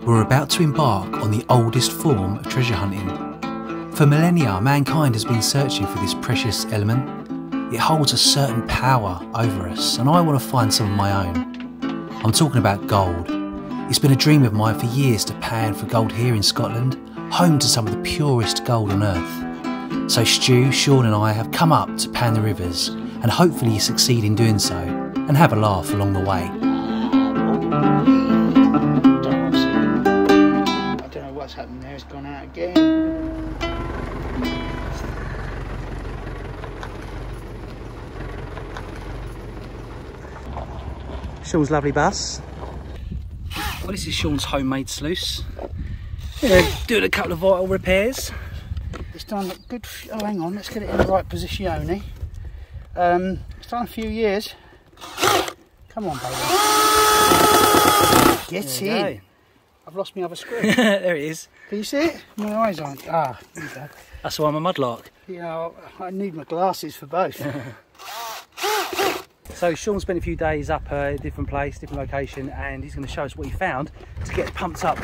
We're about to embark on the oldest form of treasure hunting. For millennia, mankind has been searching for this precious element. It holds a certain power over us, and I want to find some of my own. I'm talking about gold. It's been a dream of mine for years to pan for gold here in Scotland, home to some of the purest gold on earth. So Stu, Sean and I have come up to pan the rivers, and hopefully succeed in doing so, and have a laugh along the way. I don't know what's happened there, it's gone out again. Sean's lovely bus. Well, this is Sean's homemade sluice. Yeah, doing a couple of vital repairs. It's done a good, oh hang on, let's get it in the right position. It's done a few years. Come on, baby. Get in. I've lost my other screw. There it is. Can you see it? My eyes aren't. Ah, there you go. That's why I'm a mudlark. You know, I need my glasses for both. So Sean spent a few days up a different place, different location, and he's going to show us what he found to get pumped up,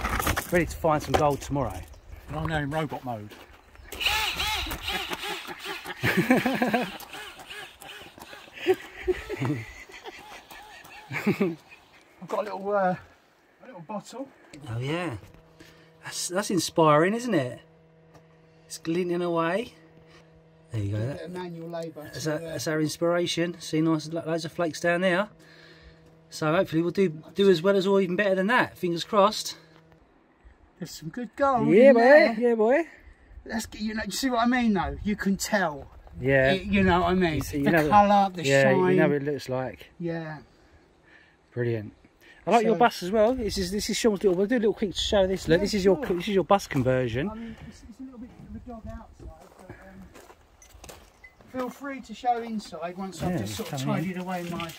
ready to find some gold tomorrow. And I'm now in robot mode. I've got a little bottle. Oh yeah, that's inspiring, isn't it? It's glinting away. There you go. A bit of manual labour. That's our inspiration. See, nice loads of flakes down there. So hopefully we'll do as well as or even better than that. Fingers crossed. There's some good gold. Yeah, in boy. there. Yeah, boy. That's, you know, you see what I mean though? You can tell. Yeah. You know what I mean? See, the colour, the shine. Yeah, you know what it looks like. Yeah. Brilliant. I like your bus as well. This is Sean's little. We'll do a little quick show. This look. Yeah, This is your bus conversion. I mean, it's a little bit of a dog outside, but feel free to show inside once I've just sort of tidied away my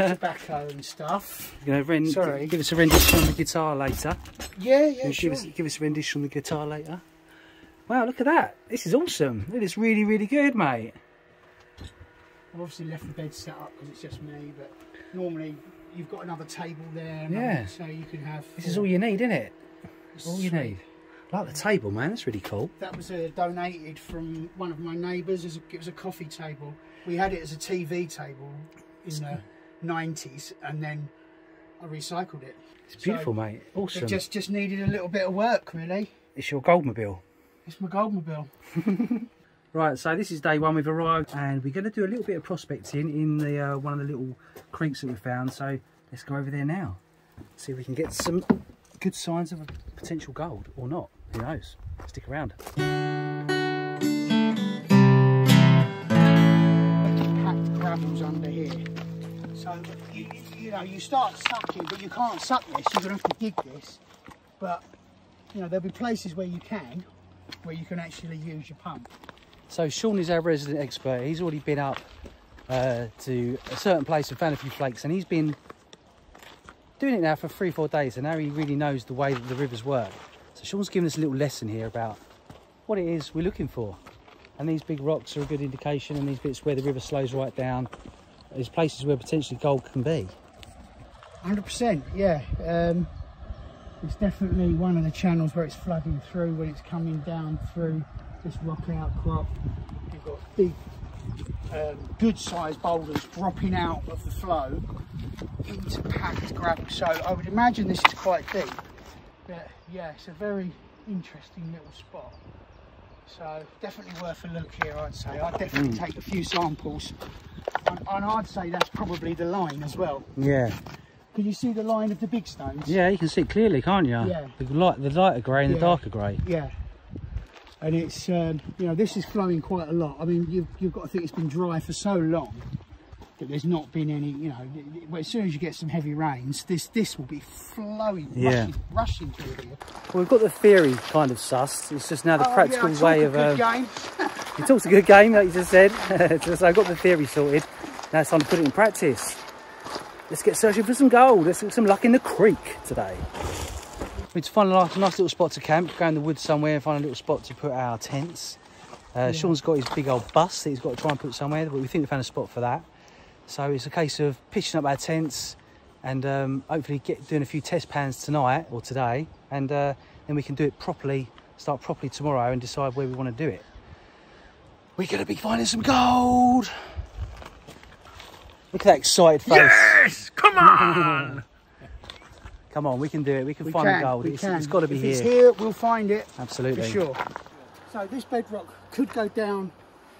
tobacco and stuff. You're gonna give us a rendition on the guitar later. Yeah, sure. Give us a rendition on the guitar later. Wow, look at that. This is awesome. It is really, really good, mate. I've obviously left the bed set up because it's just me, but normally you've got another table there. Yeah. So you can have. This is all you need, isn't it? All you Sweet. need. I like the table, man. That's really cool. That was donated from one of my neighbours. It was a coffee table. We had it as a TV table in the 90s, and then I recycled it. It's beautiful, mate. Awesome. It just needed a little bit of work, really. It's your Goldmobile. It's my Goldmobile. Right, so this is day one. We've arrived, and we're going to do a little bit of prospecting in the one of the little creeks that we found. So let's go over there now. See if we can get some good signs of a potential gold or not. Who knows? Stick around. Packed gravels under here. So you know, you start sucking, but you can't suck this. You're going to have to dig this. But you know, there'll be places where you can actually use your pump. So Sean is our resident expert. He's already been up to a certain place and found a few flakes, and he's been doing it now for 3-4 days, and now he really knows the way that the rivers work. So Sean's given us a little lesson here about what it is we're looking for. And these big rocks are a good indication, and these bits where the river slows right down, there's places where potentially gold can be. 100%, yeah. It's definitely one of the channels where it's flooding through when it's coming down through this rock outcrop. You've got big, good sized boulders dropping out of the flow into packed gravel. So I would imagine this is quite deep. But yeah, it's a very interesting little spot. So definitely worth a look here, I'd say. I'd definitely take a few samples. And I'd say that's probably the line as well. Yeah. Can you see the line of the big stones? Yeah, you can see it clearly, can't you? Yeah. The lighter grey and the darker grey. Yeah. And it's, you know, this is flowing quite a lot. I mean, you've got to think it's been dry for so long that there's not been any, you know, as soon as you get some heavy rains, this will be flowing, rushing through here. Well, we've got the theory kind of sussed. It's just now the practical way of... Good game. You talked a good game, like you just said. So I've got the theory sorted. Now it's time to put it in practice. Let's get searching for some gold. Let's get some luck in the creek today. We need to find a nice little spot to camp, go in the woods somewhere and find a little spot to put our tents. Sean's got his big old bus that he's got to try and put somewhere, but we think we found a spot for that. So it's a case of pitching up our tents and hopefully doing a few test pans tonight or today and then we can do it properly, start properly tomorrow and decide where we want to do it. We're going to be finding some gold. Look at that excited face. Yes! Come on! Come on, we can do it. We can find the gold. It's got to be if here. It's here, we'll find it. Absolutely. For sure. So this bedrock could go down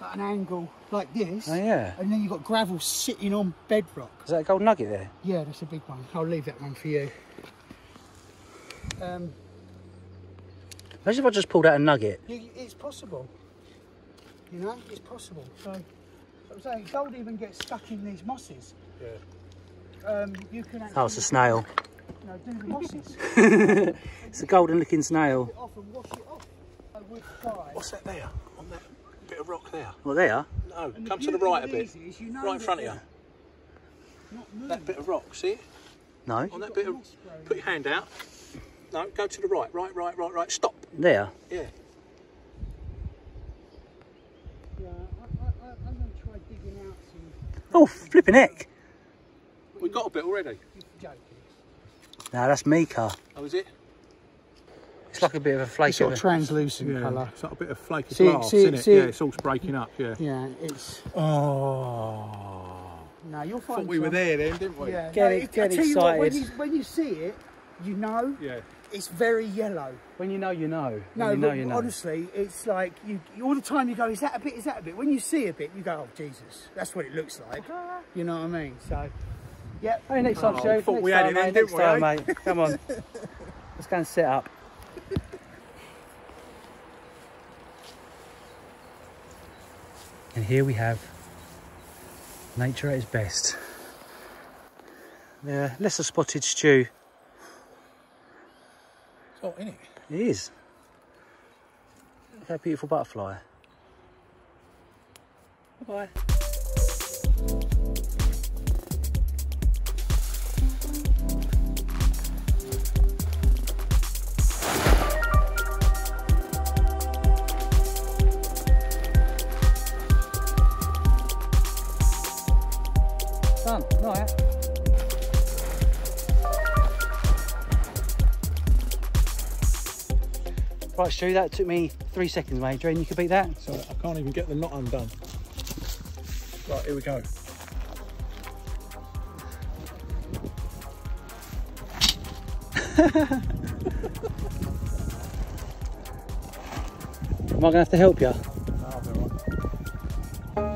at an angle like this. Oh, yeah. And then you've got gravel sitting on bedrock. Is that a gold nugget there? Yeah, that's a big one. I'll leave that one for you. Imagine if I just pulled out a nugget. It's possible. You know, it's possible. So I'm saying gold even gets stuck in these mosses. Yeah. You can actually, Oh, it's a snail. You know, do the mosses. It's a golden looking snail. Off and wash it off. I would try. What's that there? On that bit of rock there? Well, there. No, And come the to the beauty right a of bit. these is you know Right in that front of you. they're not moving. That bit of rock, see it? No. On that bit of... Put your hand out. No, go to the right. Right. Stop. There. Yeah. Yeah, I'm going to try digging out some... Oh, flipping heck. We got a bit already. You're joking. No, that's mica. Oh, is it? It's like a bit of a flake. It's sort of translucent colour. It's like a bit of flake of See- glass, see- isn't it? see- Yeah, it's all breaking up, yeah. Yeah, it's... Oh. No, you'll find Thought we were some. there then, didn't we? Yeah. Get I tell you what, excited. when you see it, you know Yeah. it's very yellow. When you know, you know. No, When you know, but you know. honestly, it's like you all the time you go, is that a bit? Is that a bit? When you see a bit, you go, oh Jesus, that's what it looks like. You know what I mean? So, yeah. Hey, next time, Oh, Joe. thought Next we had time, it then, mate. didn't Next we, time, eh? mate. Come on. Let's go and set up. And here we have nature at its best. The lesser spotted stew. It's hot, isn't it? It is. Look at that beautiful butterfly. Bye-bye. Done. Right. Right, Stu, that took me 3 seconds, mate. Do you reckon you could beat that? So I can't even get the knot undone. Right, here we go. Am I going to have to help you? Oh, they're right.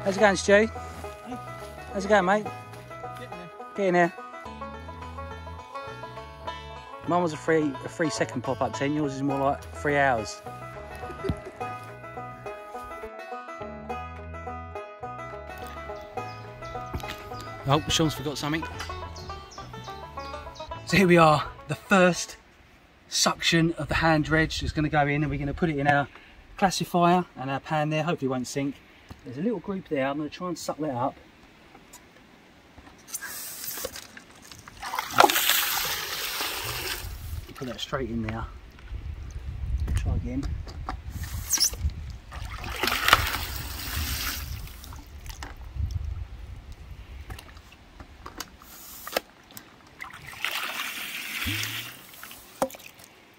How's it going, Stu? How's it going, mate? Get in there. Mine was a 3 second pop-up 10, yours is more like 3 hours. Oh, Sean's forgot something. So here we are, the first suction of the hand dredge is going to go in, and we're going to put it in our classifier and our pan there. Hopefully it won't sink. There's a little group there. I'm going to try and suck that up. Put that straight in there. Try again.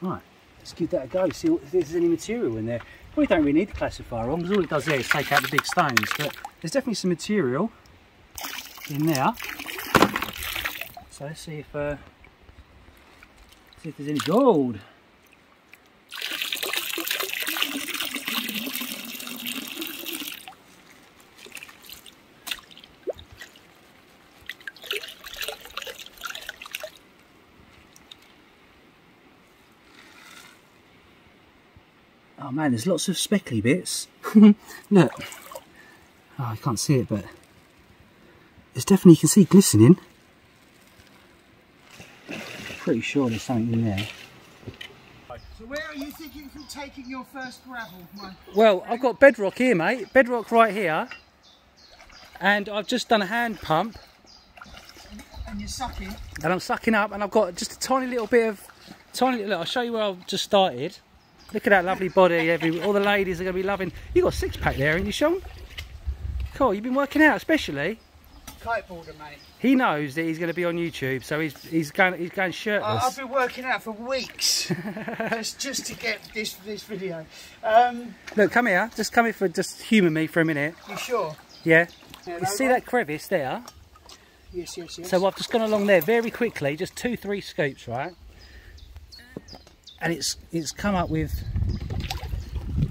Right, let's give that a go, see if there's any material in there. We don't really need the classifier on, because all it does there is take out the big stones, but there's definitely some material in there. So let's see if there's any gold. Oh man, there's lots of speckly bits. Look. Oh, I can't see it, but there's definitely, you can see glistening. pretty sure there's something in there. So where are you thinking from taking your first gravel, Mike? Well, I've got bedrock here, mate. Bedrock right here. And I've just done a hand pump. And you're sucking? And I'm sucking up, and I've got just a tiny little bit of... Look, I'll show you where I've just started. Look at that lovely body. All the ladies are going to be loving... You got a six-pack there, haven't you, Sean? Cool, you've been working out, especially. Kiteboarder, mate. He knows that he's going to be on YouTube, so he's going shirtless. I've been working out for weeks just to get this video. Look, come here. Just come here for just humour me for a minute. You sure? Yeah. You see that crevice there? Yes, yes, yes. So I've just gone along there very quickly, just 2-3 scoops, right? And it's come up with...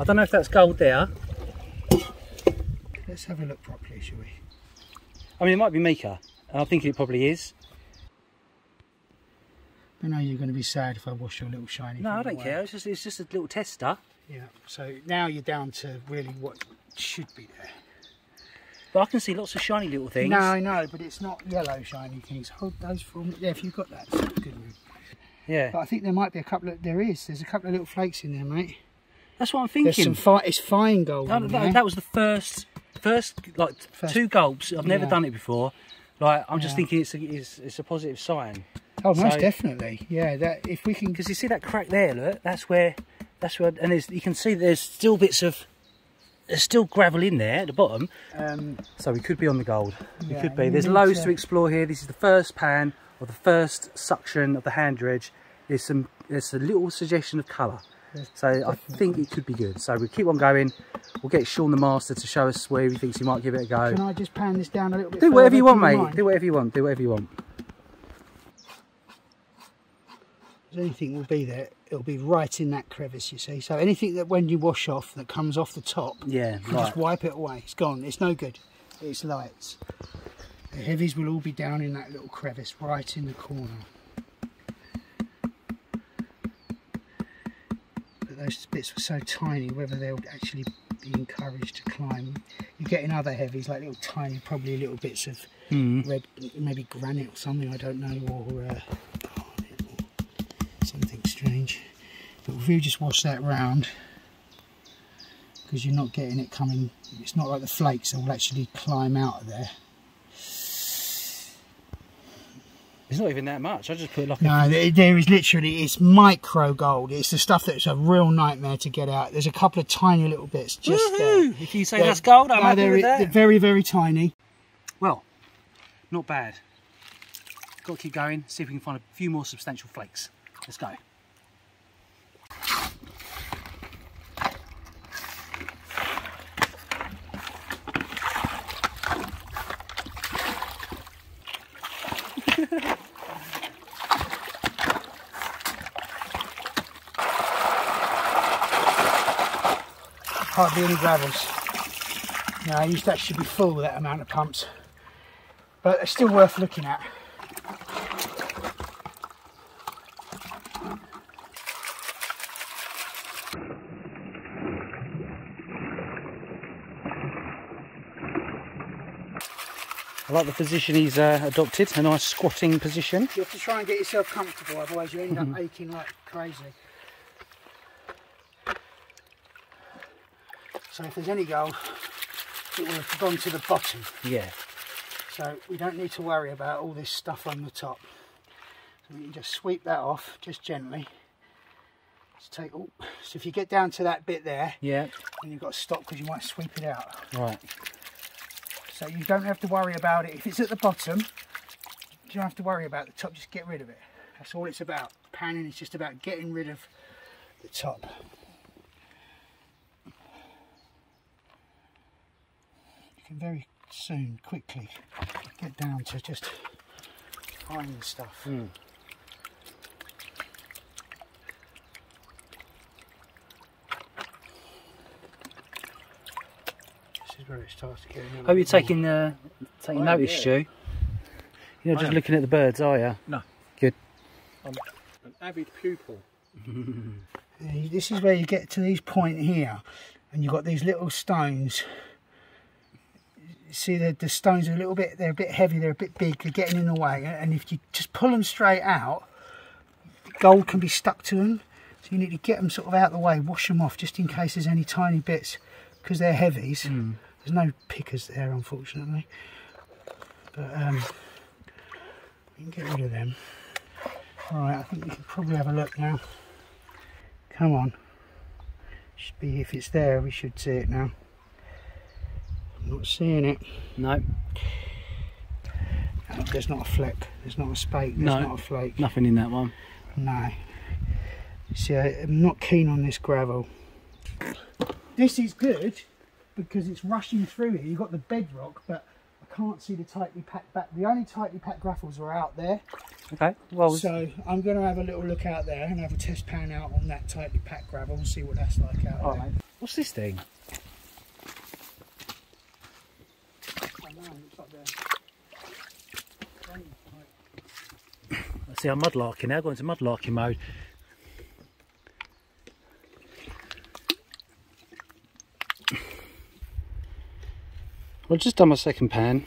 I don't know if that's gold there. Let's have a look properly, shall we? I mean, it might be mica. I think it probably is. I know you're going to be sad if I wash your little shiny. No, I don't care. It's just a little tester. Yeah. So now you're down to really what should be there. But I can see lots of shiny little things. No, I know, but it's not yellow shiny things. Hold those for me. Yeah, if you've got that, it's good. Yeah. But I think there might be a couple of... There's a couple of little flakes in there, mate. That's what I'm thinking. There's some it's fine gold. That was the first 2 gulps. I've never done it before. Like, I'm just thinking it's a positive sign. Oh, most definitely. Yeah, that if we can... Because you see that crack there, look, that's where, and you can see there's still there's still gravel in there at the bottom. So we could be on the gold. We could be. There's loads to explore here. This is the first pan, or the first suction of the hand dredge. There's a little suggestion of colour. So I think it could be good. So we'll keep on going. We'll get Sean the master to show us where he thinks he might give it a go. Can I just pan this down a little bit? Do whatever you want, mate. Do whatever you want. Do whatever you want. If anything will be there, it'll be right in that crevice, you see. So anything that when you wash off that comes off the top, yeah, you just wipe it away. It's gone. It's no good. It's lights. The heavies will all be down in that little crevice right in the corner. But those bits were so tiny, whether they'll actually be encouraged to climb. You're getting other heavies, like little tiny, probably little bits of red, maybe granite or something, I don't know, or something strange. But if you just wash that round, because you're not getting it coming, it's not like the flakes that will actually climb out of there. It's not even that much. I just put like no, there is literally, it's micro gold. It's the stuff that's a real nightmare to get out. There's a couple of tiny little bits just there. If you say that's gold, I'm happy with that. They're very, very tiny. Well, not bad. Got to keep going, see if we can find a few more substantial flakes. Let's go. Hardly any gravels. No, I used to actually be full with that amount of pumps, but they're still worth looking at. I like the position he's adopted, a nice squatting position. You have to try and get yourself comfortable, otherwise you end up aching like crazy. So if there's any gold, it will have gone to the bottom. Yeah. So we don't need to worry about all this stuff on the top. So we can just sweep that off, just gently. Just take, so if you get down to that bit there, yeah, then you've got to stop because you might sweep it out. Right. So you don't have to worry about it. If it's at the bottom, you don't have to worry about the top, just get rid of it. That's all it's about. Panning is just about getting rid of the top. You can very soon, quickly, get down to just finding stuff. This is where it starts to get in. Hope you're taking notice, Stu. You're not just looking at the birds, are you? No. Good. I'm an avid pupil. This is where you get to this point here, and you've got these little stones. See, the stones are a little bit, they're a bit heavy, they're a bit big, they're getting in the way, and if you just pull them straight out, gold can be stuck to them. So you need to get them sort of out of the way, wash them off just in case there's any tiny bits, because they're heavies. There's no pickers there, unfortunately. But we can get rid of them. Alright, I think we can probably have a look now. Come on. Should be, if it's there, we should see it now. I'm not seeing it. No. Oh, there's not a fleck, there's not a spake, there's not a flake. Nothing in that one. No. See, I'm not keen on this gravel. This is good because it's rushing through here. You've got the bedrock, but I can't see the tightly packed back. The only tightly packed gravels are out there. Okay, well. So I'm going to have a little look out there and have a test pan out on that tightly packed gravel and see what that's like out there. Mate. What's this thing? I know, it's up there. See, I'm mudlarking now, going into mudlarking mode. Well, I've just done my second pan,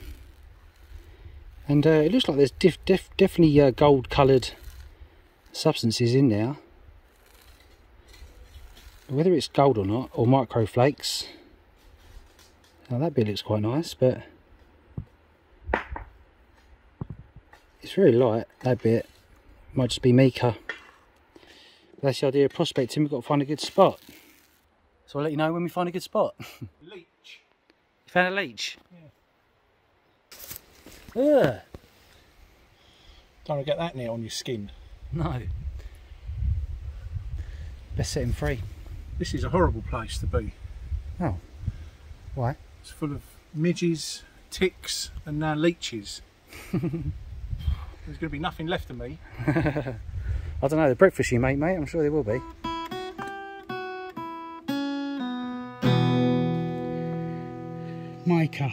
and it looks like there's definitely gold coloured substances in there. Whether it's gold or not, or micro flakes. Now that bit looks quite nice, but it's very light, that bit. Might just be mica. That's the idea of prospecting, we've got to find a good spot. So I'll let you know when we find a good spot. Leech. You found a leech? Yeah. Ugh. Don't want to get that near on your skin. No. Best set him free. This is a horrible place to be. Oh. Why? It's full of midges, ticks and now leeches. There's going to be nothing left of me. I don't know, the breakfast you make, mate, I'm sure there will be. Mica.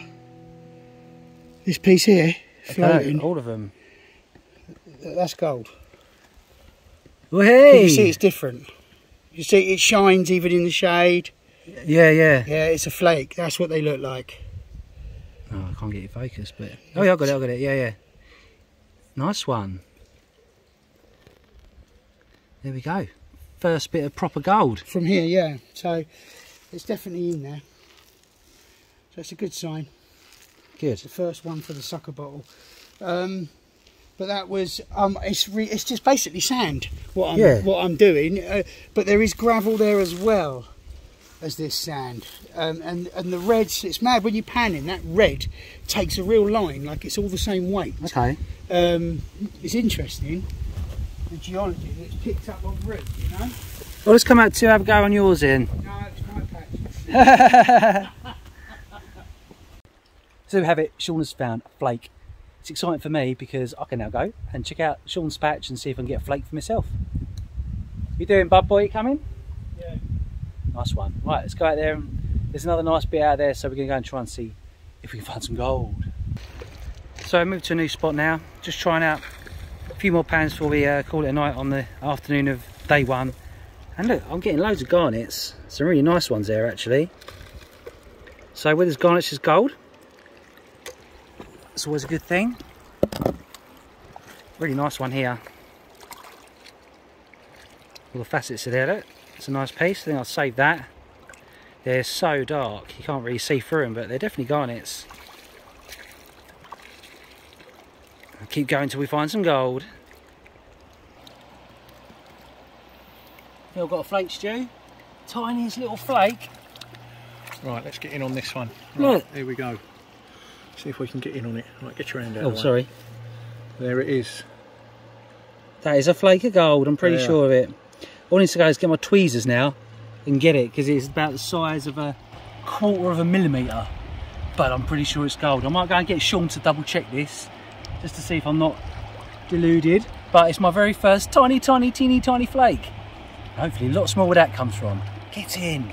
This piece here, floating. All of them. That's gold. Well, hey! You see it's different. You see it shines even in the shade. Yeah, yeah. Yeah, it's a flake. That's what they look like. Oh, I can't get it focused, but... Oh yeah, I got it, yeah, yeah. Nice one. There we go. First bit of proper gold. From here, yeah. So it's definitely in there. So it's a good sign. Good. It's the first one for the sucker bottle. But that was it's just basically sand what I'm doing. But there is gravel there as well as this sand. And the reds, it's mad when you pan in, that red takes a real line, like it's all the same weight. Okay. It's interesting, the geology that's picked up on route, you know? Well, let's come out to have a go on yours then. No, it's my patch. So we have it, Sean has found a flake. It's exciting for me because I can now go and check out Sean's patch and see if I can get a flake for myself. You doing, bud boy? You coming? Yeah. Nice one. Right, let's go out there. There's another nice bit out there, so we're going to go and try and see if we can find some gold. So I moved to a new spot now, just trying out a few more pans before we call it a night on the afternoon of day one. And look, I'm getting loads of garnets, some really nice ones there actually. So where there's garnets, there's gold. It's always a good thing. Really nice one here. All the facets are there, look. It's a nice piece, I think I'll save that. They're so dark, you can't really see through them, but they're definitely garnets. I'll keep going till we find some gold. I've got a flake, Stu. Tiniest little flake. Right, let's get in on this one. Look. Right, here we go. See if we can get in on it. Right, get your hand out. Oh, sorry. There it is. That is a flake of gold, I'm pretty sure of it. All I need to go is get my tweezers now and get it, because it's about the size of a 1/4 millimetre. But I'm pretty sure it's gold. I might go and get Sean to double check this, just to see if I'm not deluded. But it's my very first tiny, tiny, teeny, tiny flake. Hopefully lots more where that comes from. Get in.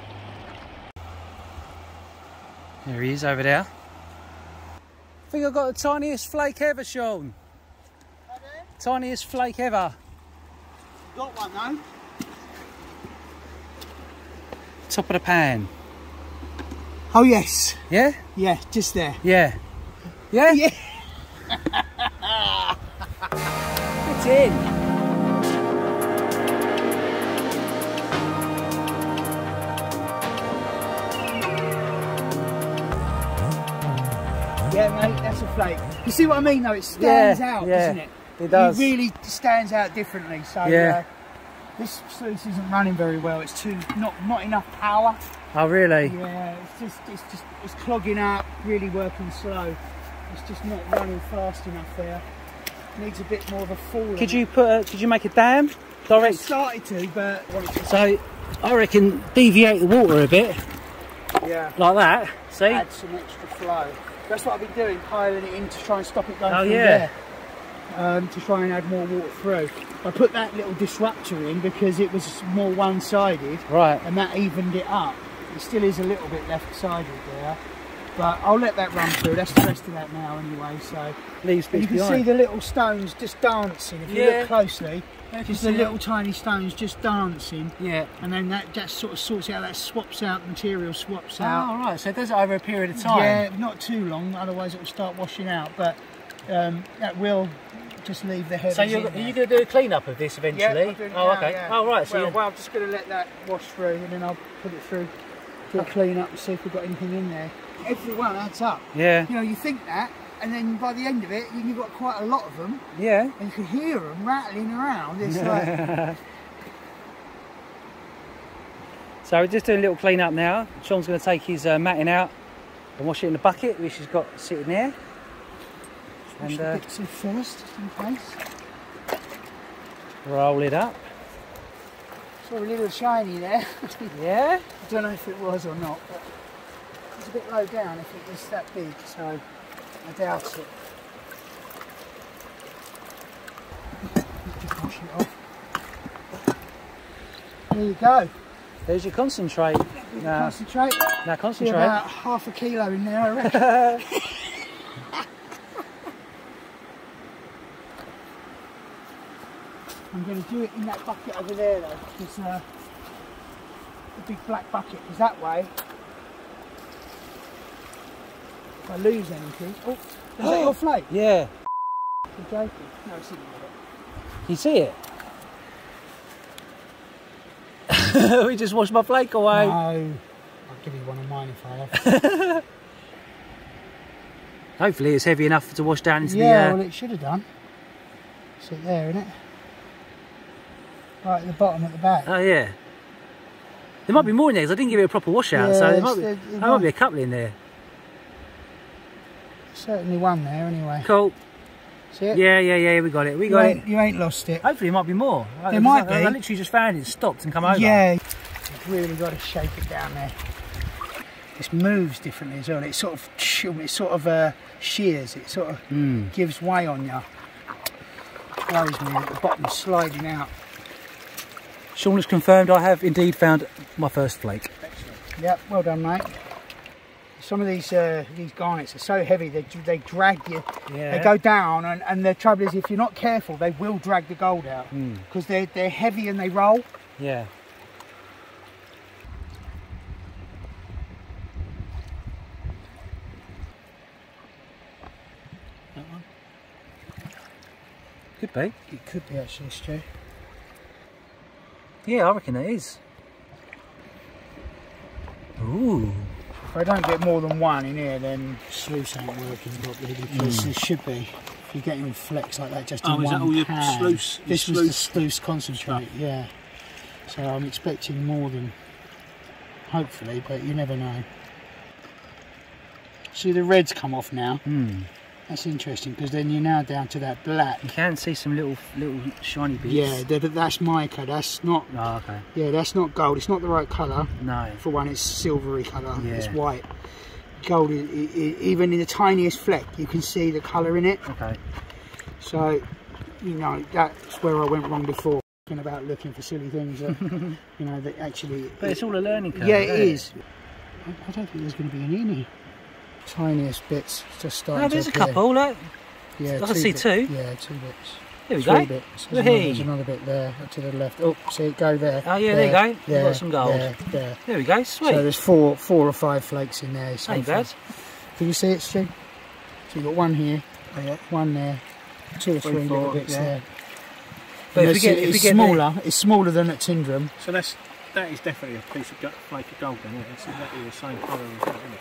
There he is over there. I think I've got the tiniest flake ever, Sean. Tiniest flake ever. Got one though. Top of the pan. Oh yes. Yeah? Yeah, just there. Yeah. Yeah? Yeah. Get in. flake. You see what I mean though? It stands out, doesn't it? It does. It really stands out differently. So this sluice isn't running very well. It's too not enough power. Oh really? Yeah, it's clogging up, really working slow. It's just not running fast enough there. Needs a bit more of a fall. Could you make a dam? I Direct. started to, but So I reckon deviate the water a bit. Yeah. Like that. See? Add some extra flow. That's what I've been doing, piling it in to try and stop it going through yeah. there. To try and add more water through. I put that little disruptor in because it was more one-sided. Right. And that evened it up. It still is a little bit left-sided there. But I'll let that run through. That's the rest of that now anyway. So Leaves bits you can behind. see the little stones just dancing. If you look closely, just the little tiny stones just dancing. Yeah. And then that sort of sorts out, that swaps out, material swaps out. Oh right, so it does it over a period of time. Yeah, not too long, otherwise it will start washing out. But that will just leave the heavy. So are you going to do a clean up of this eventually? Yeah, I'll do it oh now, okay. yeah. Oh right. So well, I'm just going to let that wash through, and then I'll put it through to a clean up and see if we've got anything in there. Everyone adds up. Yeah. You know, you think that, and then by the end of it, you've got quite a lot of them. Yeah. And you can hear them rattling around. It's like. So we're just doing a little clean up now. Sean's going to take his matting out and wash it in the bucket, which he's got sitting there. Wash the bits in first, just in case. Roll it up. Saw a little shiny there. Yeah. I don't know if it was or not, but it's a bit low down if it was that big, so I doubt it. Just wash it off. There you go. There's your concentrate. Now Concentrate. See concentrate. about half a kilo in there, I reckon. I'm going to do it in that bucket over there though, because the big black bucket, because that way, if I lose anything, oh, is that your flake? Yeah. You're joking? No, it's in there. You see it? We just washed my flake away. No, I'll give you one of mine if I have. Hopefully it's heavy enough to wash down into Yeah, the... well it should have done. Sit there, innit? Right at the bottom at the back. Oh yeah. There might be more in there because I didn't give it a proper wash out, Yeah, so there might be a couple in there. Certainly one there anyway. Cool. See it? Yeah, we got it. We got it. You ain't lost it. Hopefully there might be more. There might be. I literally just found it, stopped and come over. Yeah. You've really got to shake it down there. This moves differently as well. It sort of shears. It sort of gives way on you. Worries me at the bottom sliding out. Sean has confirmed I have indeed found my first flake. Yep, well done, mate. Some of these garnets are so heavy they drag you. Yeah. They go down, and the trouble is if you're not careful, they will drag the gold out because they're heavy and they roll. Yeah. That one? Could be. It could be actually, Stu. Yeah, I reckon it is. Ooh. If I don't get more than one in here, then sluice ain't working properly because there should be. If you're getting flecks like that just in one is that all your pan. sluice? This was the sluice concentrate, yeah. So I'm expecting more than, hopefully, but you never know. See the reds come off now. That's interesting because then you're now down to that black. You can see some little shiny bits. Yeah, that's mica. That's not. Oh, okay. Yeah, that's not gold. It's not the right colour. No. For one, it's silvery colour. Yeah. It's white. Gold, even in the tiniest fleck, you can see the colour in it. Okay. So, you know, that's where I went wrong before. About looking for silly things that, you know, that actually. But it's all a learning curve. Yeah, it is. I don't think there's going to be any in here. Tiniest bits just starting. No, there's to a couple. Look. Yeah, I can see two. Yeah, 2 bits. There we Three go. bits. Hey. There's another bit there to the left. Oh, see it go there. Oh yeah, there you go. You've Yeah, got some gold. there. There we go. Sweet. So there's four or five flakes in there. Ain't bad. Can you see it, Stu? So you've got one here, one there, 2 or 3 little bits there. But if it's smaller. It's smaller than at Tyndrum. So that is definitely a piece of flake of gold then, isn't it? It's exactly the same colour as that, isn't it?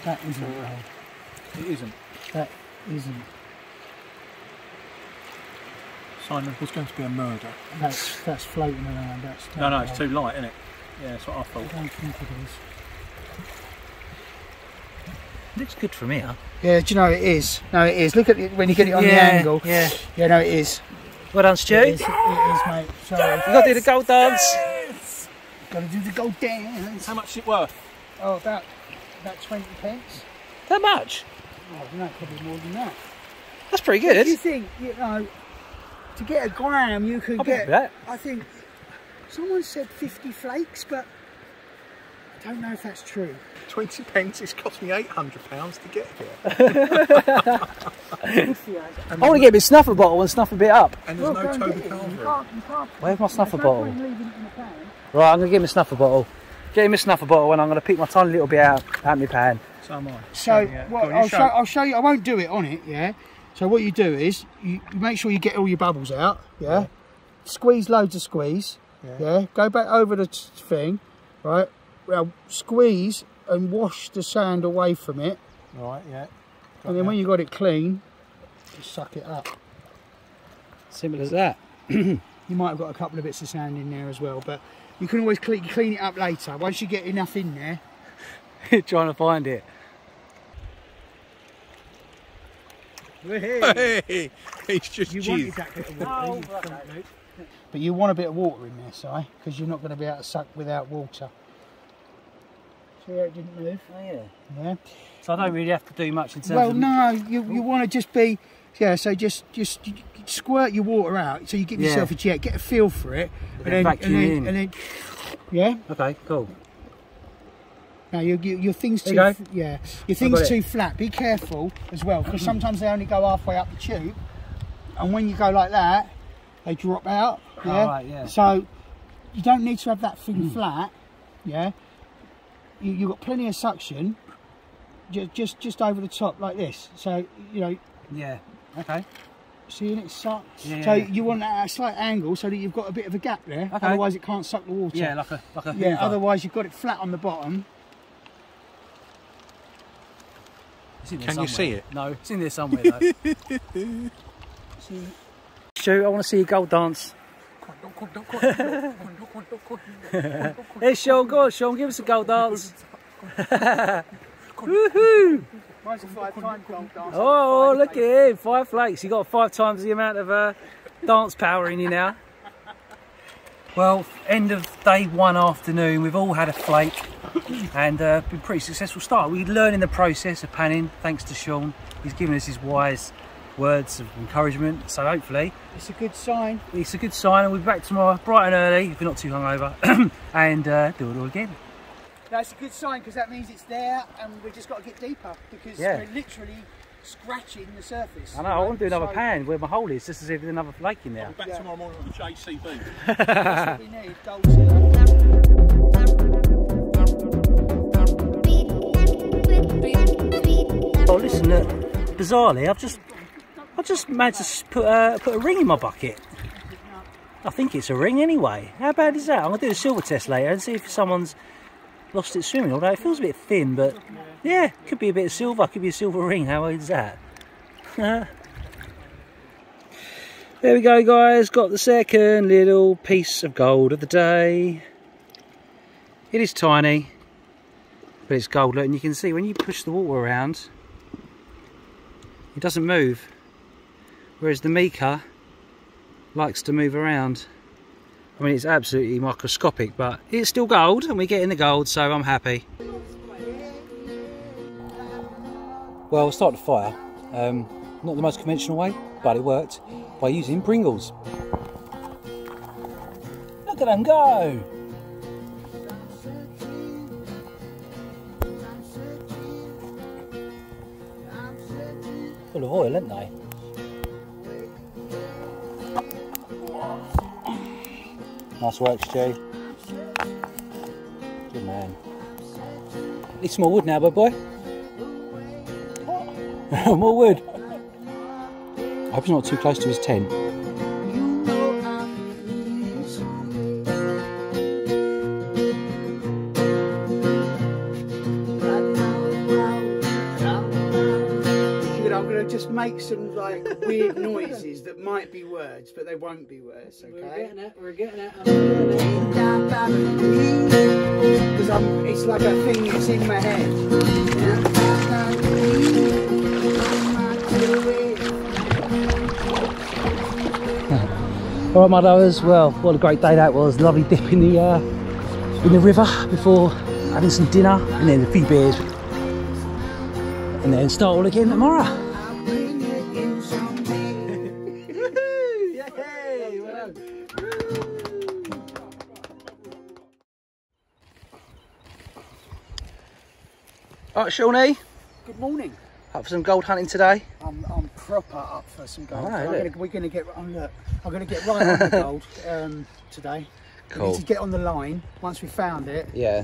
That isn't. It isn't. That isn't. Simon, there's going to be a murder. That's floating around. That's No, it's too light, isn't it? Yeah, that's what I thought. I don't think it is. Looks good from here. Yeah, do you know it is? No, it is. Look at it when you get it on the angle. Yeah. Yeah, no, it is. Well done, Stu. It is, mate. Sorry. We've got to do the gold dance. Got to do the gold dance. How much is it worth? Oh, about 20 pence. That much? Oh, no, probably more than that. That's pretty Do you good. think, you know, to get a gram you could I'll get, be that. I think, someone said 50 flakes, but I don't know if that's true. 20 pence, it's cost me £800 to get here. I want to get a bit snuffer bottle and snuff a bit up. And there's no go and Toby get it. Carver. You can't. Where's my snuffer There's no bottle? point leaving it in the pan. Right, I'm going to get my snuffer bottle. Get him a snuffer bottle and I'm going to pick my tiny little bit out my pan. So am I. So Yeah. what, Go on, I'll show you. I won't do it on it. Yeah. So what you do is you make sure you get all your bubbles out. Yeah. Squeeze loads of squeeze. Yeah. Go back over the thing. Right. Well, squeeze and wash the sand away from it. Right, yeah. And then when you got it clean, just suck it up. Simple as that. You might have got a couple of bits of sand in there as well, but you can always clean it up later once you get enough in there. Trying to find it. Hey, he's just You wanted jizzed. that bit of water. But you want a bit of water in there, Si, because you're not going to be able to suck without water. See how it didn't move? Oh, yeah. Yeah. So I don't really have to do much in terms Well, of... no, you want to just be, yeah. So just squirt your water out, so you give yourself a jet, get a feel for it, then vacuum in. and then, yeah. Okay, cool. Now your thing's too, There you go. yeah, your thing's got it. too flat. Be careful as well, because sometimes they only go halfway up the tube, and when you go like that, they drop out. Yeah. Oh, right, yeah. So you don't need to have that thing flat. Yeah. You've got plenty of suction. Just over the top like this. So you know. Yeah. Okay. See, and it sucks. Yeah, so yeah. you want that at a slight angle so that you've got a bit of a gap there. Okay. Otherwise, it can't suck the water. Yeah, like a Yeah. Hoover. Otherwise, you've got it flat on the bottom. It's in there Can you somewhere. see it? No, it's in there somewhere though. See, Stu, I want to see you gold dance. Hey Sean, go on Sean, give us a gold dance. Woohoo! mine's a 5-time gold dance. Oh, look at him, 5 flakes. You got 5 times the amount of dance power in you now. Well, end of day 1 afternoon, we've all had a flake and been pretty successful start. We're learning the process of panning, thanks to Sean. He's given us his wise words of encouragement, so hopefully It's a good sign. it's a good sign, and we'll be back tomorrow bright and early, if you're not too hungover, and do it all again. That's a good sign because that means it's there, and we've just got to get deeper because Yeah. we're literally scratching the surface. I know, I want to do another So pan where my hole is, just to see if there's another flake in there. Back tomorrow morning on the JCB. That's what we need. Gold Oh, listen, bizarrely, I've just managed to put a ring in my bucket. I think it's a ring anyway. How bad is that? I'm going to do a silver test later and see if someone's lost it swimming, although it feels a bit thin, but yeah, could be a bit of silver, could be a silver ring. How is that? There we go, guys, got the second little piece of gold of the day. It is tiny, but it's gold. Look, and you can see when you push the water around, it doesn't move, whereas the mica likes to move around. I mean, it's absolutely microscopic, but it's still gold, and we're getting the gold, so I'm happy. Well, we'll start the fire. Not the most conventional way, but it worked, by using Pringles. Look at them go! Full of oil, aren't they? Nice work, Stu. Good man. Need some more wood now, bud boy. More wood. I hope he's not too close to his tent. make some like weird noises that might be words, but they won't be words. Okay. We're getting it. Because it's like a thing that's in my head. All right, my lovers. Well, what a great day that was. Lovely dip in the river before having some dinner, and then a few beers, and then start all again tomorrow. All right, Shawnee. Good morning. Up for some gold hunting today? I'm proper up for some gold. Oh, we're going to get. Oh, look, I'm going to get right on the gold today. Cool. We need to get on the line. Once we found it, Yeah.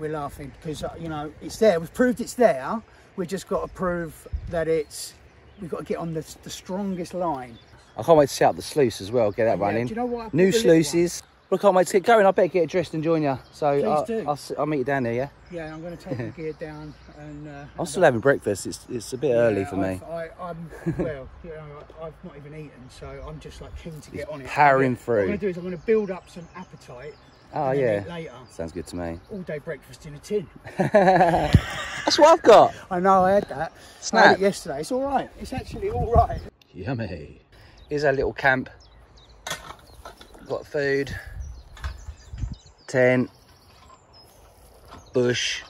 we're laughing because you know it's there. We've proved it's there. We've just got to prove that it's. We've got to get on the strongest line. I can't wait to set up the sluice as well. Get that Yeah, running. do you know what? New sluices. Well, I can't wait to get going. I better get dressed and join you. So Please do. I'll meet you down there. Yeah. Yeah, I'm going to take the gear down and. I'm still having breakfast. It's a bit early for me. I'm well, you know, I've not even eaten, so I'm just like keen to get on it. Powering through. What I'm going to do is I'm going to build up some appetite. Oh and then yeah. eat later. Sounds good to me. All day breakfast in a tin. That's what I've got. I know, I had that. Snap. I had it yesterday. It's all right. It's actually all right. Yummy. Here's our little camp. Got food, tent, bush,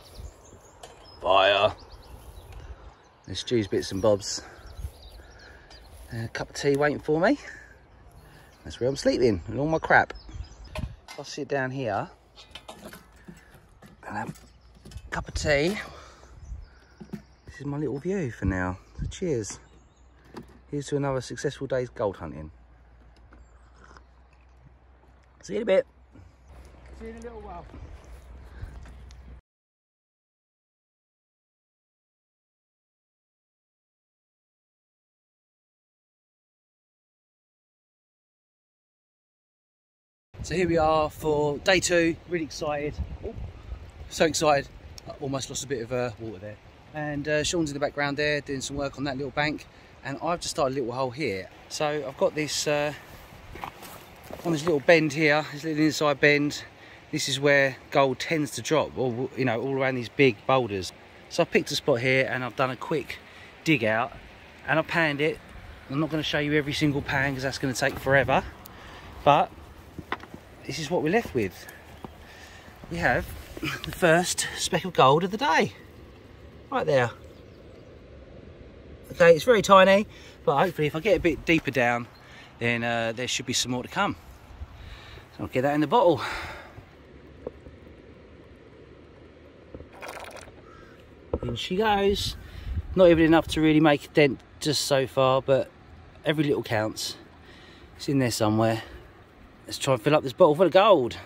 fire. There's Stu's bits and bobs. And a cup of tea waiting for me. That's where I'm sleeping and all my crap. I'll sit down here and have a cup of tea. This is my little view for now. So cheers. Here's to another successful day's gold hunting. See you in a bit. See you in a little while. So here we are for day 2, really excited. Oh, so excited, I almost lost a bit of water there. And Sean's in the background there doing some work on that little bank, and I've just started a little hole here. So I've got this, on this little bend here, this little inside bend, this is where gold tends to drop, or you know, all around these big boulders. So I picked a spot here and I've done a quick dig out and I panned it. I'm not going to show you every single pan because that's going to take forever, but this is what we're left with. We have the first speck of gold of the day, right there. Okay, it's very tiny, but hopefully if I get a bit deeper down, then there should be some more to come. So I'll get that in the bottle. In she goes. Not even enough to really make a dent just so far, but every little counts. It's in there somewhere. Let's try and fill up this bottle full of gold.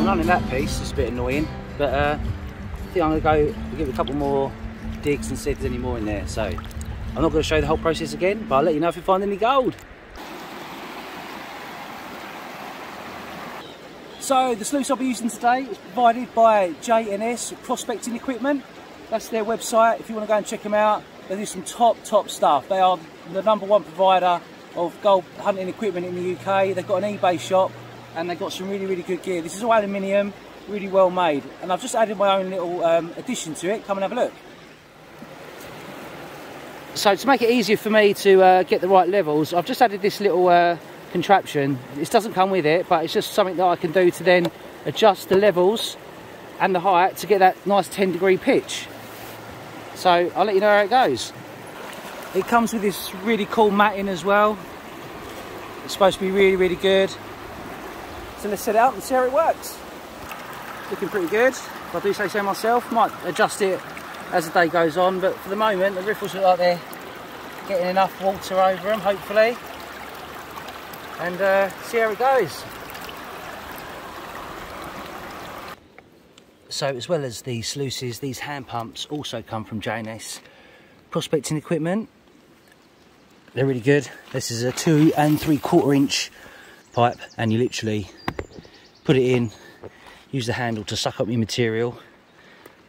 none in that piece. It's a bit annoying, but I think I'm going to go give it a couple more digs and see if there's any more in there. So I'm not going to show you the whole process again, but I'll let you know if we find any gold. So the sluice I'll be using today is provided by J&S Prospecting Equipment. That's their website. If you want to go and check them out, they do some top stuff. They are the #1 provider of gold hunting equipment in the UK. They've got an eBay shop and they've got some really good gear. This is all aluminium, really well made. And I've just added my own little addition to it. Come and have a look. So to make it easier for me to get the right levels, I've just added this little contraption. This doesn't come with it, but it's just something that I can do to then adjust the levels and the height to get that nice 10-degree pitch. So I'll let you know how it goes. It comes with this really cool matting as well. It's supposed to be really good. So let's set it up and see how it works. Looking pretty good, if I do say so myself. Might adjust it as the day goes on, but for the moment the riffles look like they're getting enough water over them, hopefully. And see how it goes. So as well as these sluices, these hand pumps also come from J&S Prospecting Equipment. They're really good. This is a 2 3/4 inch pipe, and you literally put it in, use the handle to suck up your material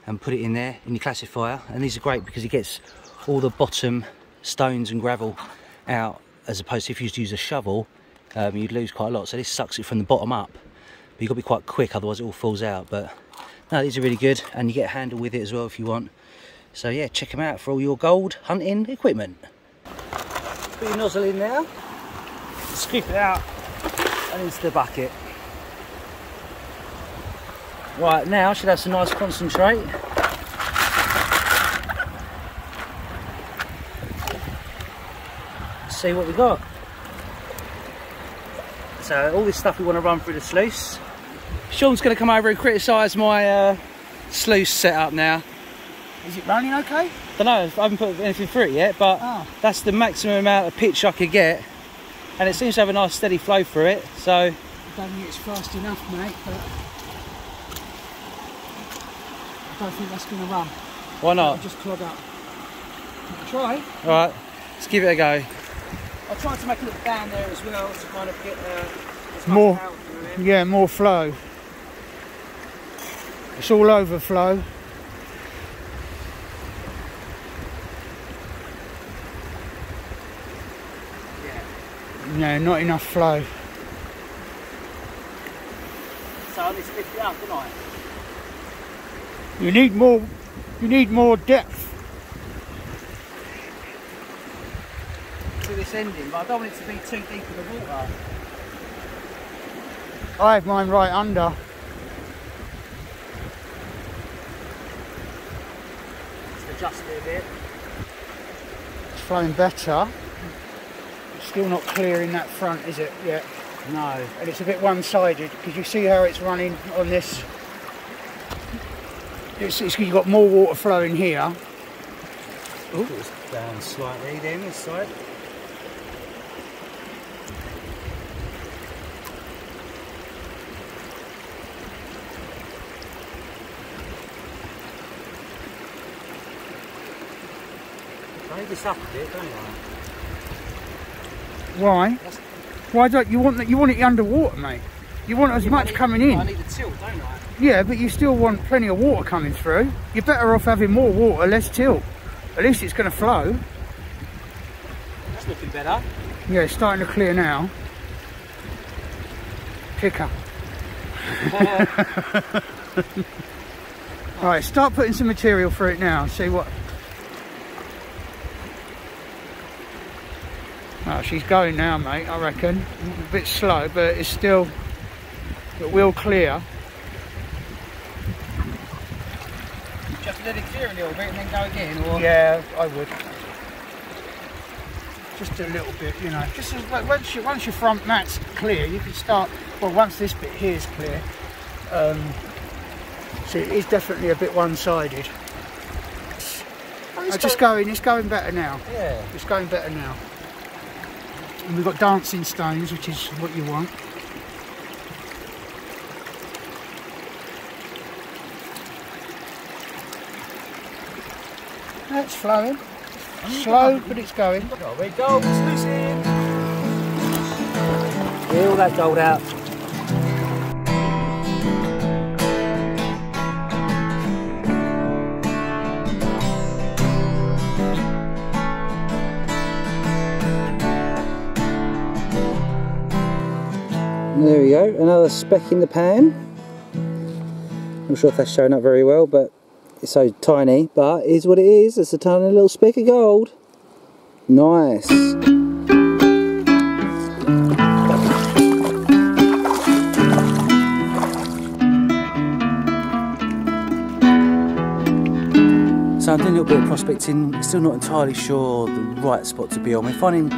and put it in there in your classifier. And these are great because it gets all the bottom stones and gravel out, as opposed to if you used to use a shovel, you'd lose quite a lot. So this sucks it from the bottom up, but you've got to be quite quick, otherwise it all falls out. But no, these are really good, and you get a handle with it as well if you want. So yeah, check them out for all your gold hunting equipment. Put your nozzle in there, scoop it out and into the bucket. Right, now should have some nice concentrate. Let's see what we got. So all this stuff we want to run through the sluice. Sean's going to come over and criticise my sluice setup now. Is it running okay? Don't know, I haven't put anything through it yet, but that's the maximum amount of pitch I could get, and it seems to have a nice steady flow through it. So I don't think it's fast enough, mate, but I don't think that's going to run. why not? It'll just clog up. Try. Alright, let's give it a go. I tried to make it look down there as well to kind of get as much More, power through it. yeah, more flow. It's all overflow. No, not enough flow. So I need to lift it up, don't I? You need more depth. To this ending, but I don't want it to be too deep in the water. I have mine right under. Just adjust it a bit. It's flowing better. It's still not clear in that front, is it, yet? No. And it's a bit one-sided, because you see how it's running on this. You've got more water flowing here. Ooh, it's down slightly then this side. I need this up a bit, don't I? Why? Why don't you want that? You want it underwater, mate. You want as much coming in. I need the tilt, don't I? Yeah, but you still want plenty of water coming through. You're better off having more water, less tilt. At least it's going to flow. That's looking better. Yeah, it's starting to clear now. Kicker. Right, start putting some material through it now. See what. Oh, she's going now, mate, I reckon. A bit slow, but it's still, it will clear. Just let it clear a little bit and then go again, or? Yeah, I would. Just a little bit, you know. Just as, like, once your front mat's clear, you can start. Well, once this bit here is clear, so it is definitely a bit one-sided. It's going better now. Yeah. It's going better now. And we've got dancing stones, which is what you want. That's flowing. Slow, but it's going. Oh, we're gold, loose in. Get all that gold out. There we go, another speck in the pan. I'm not sure if that's showing up very well, but it's so tiny, but it is what it is. It's a tiny little speck of gold. Nice. So I'm doing a little bit of prospecting, still not entirely sure the right spot to be on. We're finding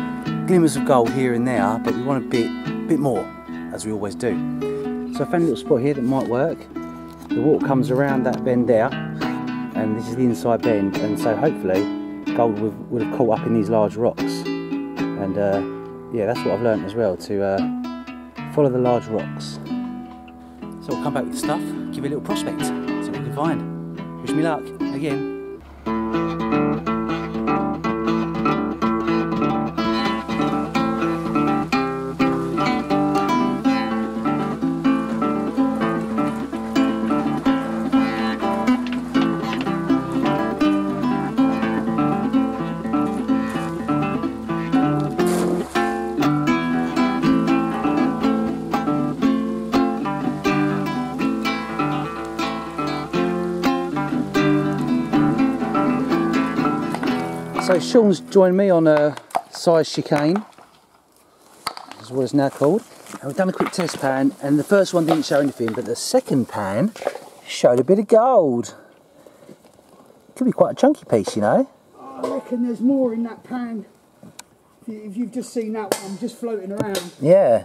glimmers of gold here and there, but we want a bit more, as we always do. So I found a little spot here that might work. The water comes around that bend there, and this is the inside bend, and so hopefully gold would have caught up in these large rocks. And yeah, that's what I've learned as well, to follow the large rocks. So we'll come back with the stuff, give it a little prospect, see what we can find. Wish me luck, again. So Sean's joined me on a size chicane, is what it's now called. And we've done a quick test pan, and the first one didn't show anything, but the second pan showed a bit of gold. Could be quite a chunky piece, you know. I reckon there's more in that pan. If you've just seen that one just floating around, Yeah.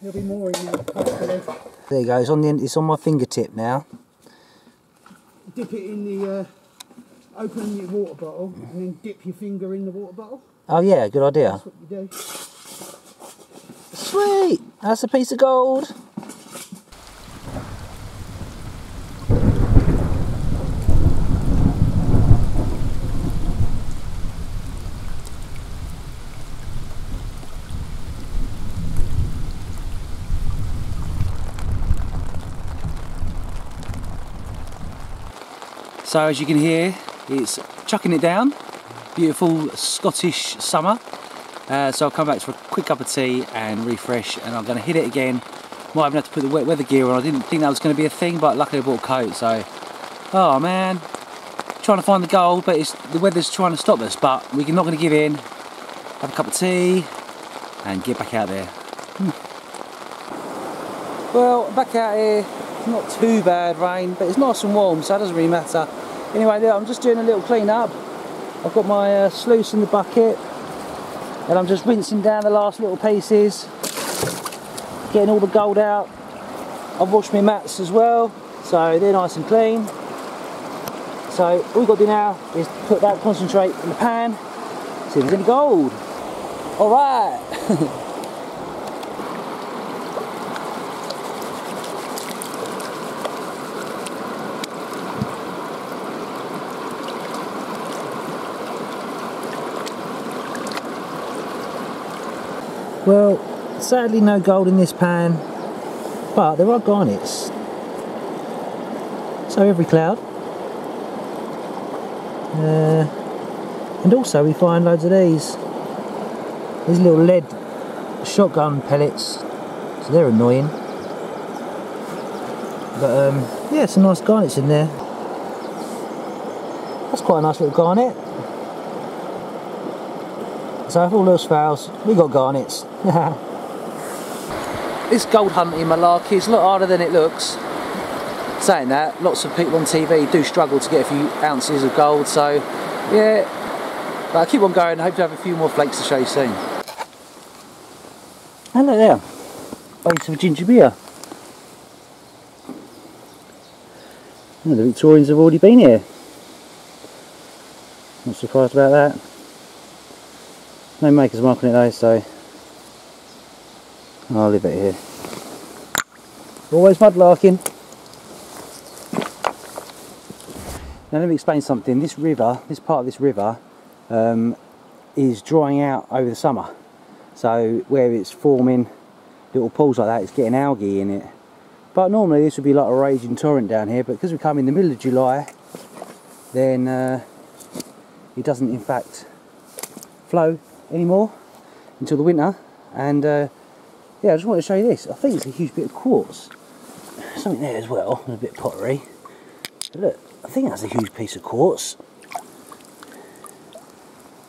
there'll be more in there. Hopefully. There you go. It's on the end, it's on my fingertip now. Dip it in the, open your water bottle and then dip your finger in the water bottle. Oh yeah, good idea. That's what you do. Sweet. That's a piece of gold. So as you can hear, it's chucking it down. Beautiful Scottish summer. So I'll come back for a quick cup of tea and refresh, and I'm going to hit it again. Might even have to put the wet weather gear on. I didn't think that was going to be a thing, but luckily I bought a coat, so... Oh man, trying to find the gold, but the weather's trying to stop us, but we're not going to give in. Have a cup of tea and get back out there. Well, back out here. It's not too bad rain, but it's nice and warm, so it doesn't really matter. Anyway, look, I'm just doing a little clean up. I've got my sluice in the bucket, and I'm just rinsing down the last little pieces, getting all the gold out. I've washed my mats as well, so they're nice and clean. So all we've got to do now is put that concentrate in the pan, see if there's any gold. Alright! Well, sadly no gold in this pan, but there are garnets. So every cloud. And also we find loads of these little lead shotgun pellets, so they're annoying. But yeah, some nice garnets in there. That's quite a nice little garnet. So if all else fails, we got garnets. This gold hunting malarkey is a lot harder than it looks. Saying that, lots of people on TV do struggle to get a few ounces of gold, so yeah, but I'll keep on going. I hope to have a few more flakes to show you soon. Hello there, base of ginger beer. Oh, the Victorians have already been here. Not surprised about that. No maker's mark on it though, so I'll leave it here. Always mudlarking. Now let me explain something. This river, this part of this river, is drying out over the summer. So where it's forming little pools like that, it's getting algae in it. But normally this would be like a raging torrent down here, but because we come in the middle of July, then it doesn't in fact flow anymore until the winter. And yeah, I just want to show you this. I think it's a huge bit of quartz. Something there as well, and a bit of pottery. But look, I think that's a huge piece of quartz.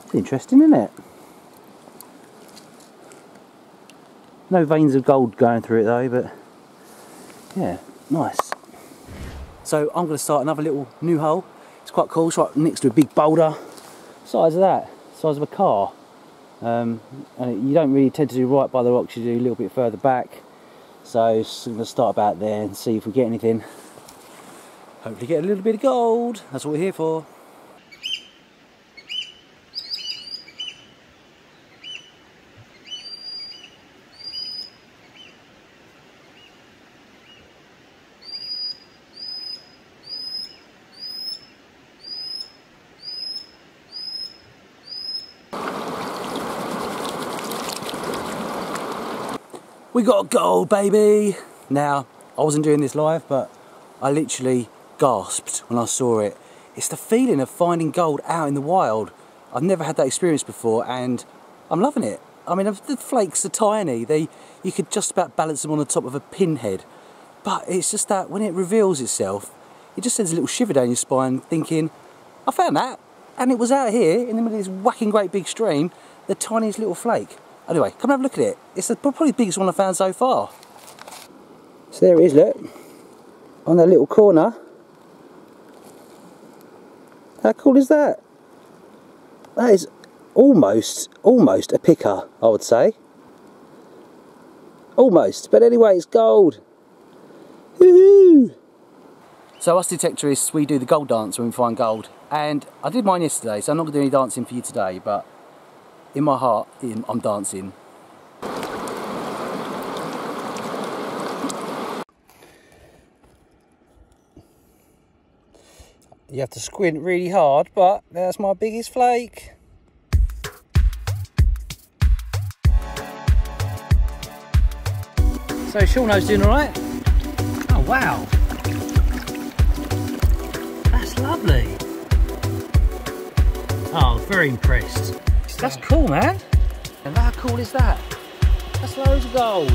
It's interesting, isn't it? No veins of gold going through it though, but yeah, nice. So I'm going to start another little new hole. It's quite cool. It's right next to a big boulder, size of that, size of a car. And you don't really tend to do right by the rocks. You do a little bit further back. So I'm going to start about there and see if we get anything. Hopefully get a little bit of gold. That's what we're here for. We got gold, baby! Now, I wasn't doing this live, but I literally gasped when I saw it. It's the feeling of finding gold out in the wild. I've never had that experience before, and I'm loving it. I mean, the flakes are tiny. You could just about balance them on the top of a pinhead. But it's just that when it reveals itself, it just sends a little shiver down your spine, thinking, I found that, and it was out here in the middle of this whacking great big stream, the tiniest little flake. Anyway, come and have a look at it. It's probably the biggest one I've found so far. So there it is, look. On that little corner. How cool is that? That is almost a picker, I would say. Almost, but anyway, it's gold. Woohoo! So us detectorists, we do the gold dance when we find gold. And I did mine yesterday, so I'm not going to do any dancing for you today, but in my heart, I'm dancing. You have to squint really hard, but that's my biggest flake. So Shauno's doing alright? Oh wow! That's lovely. Oh, very impressed. That's cool, man. And how cool is that? That's loads of gold.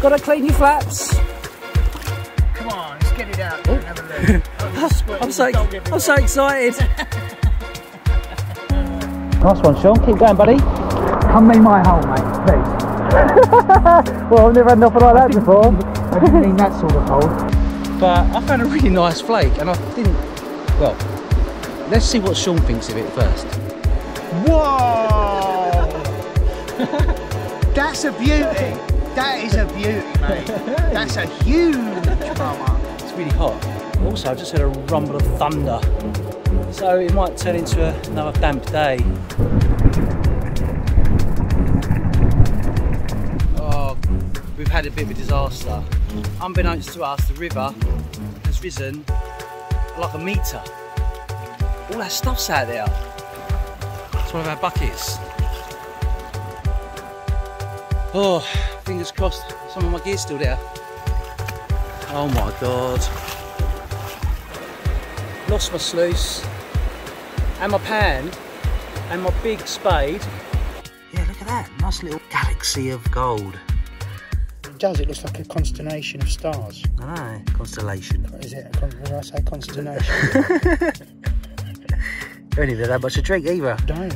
Gotta clean your flaps. Come on, let's get it out there and have a look. I'm so excited. Nice one, Sean. Keep going, buddy. Come in my hole, mate, please. Well, I've never had nothing like that before. I didn't mean that sort of hole. But I found a really nice flake, and I didn't. Well, let's see what Sean thinks of it first. Whoa! That's a beauty. That is a beauty, mate. That's a huge drummer. It's really hot. Also, I've just heard a rumble of thunder, so it might turn into another damp day. Oh, we've had a bit of a disaster. Unbeknownst to us, the river has risen like a metre. All that stuff's out there. It's one of our buckets. Oh, fingers crossed, some of my gear's still there. Oh my god. Lost my sluice, and my pan, and my big spade. Yeah, look at that, nice little galaxy of gold. It does, it looks like a constellation of stars. I know, constellation. Is it? What did I say, constellation? You don't even have that much to drink either. Don't.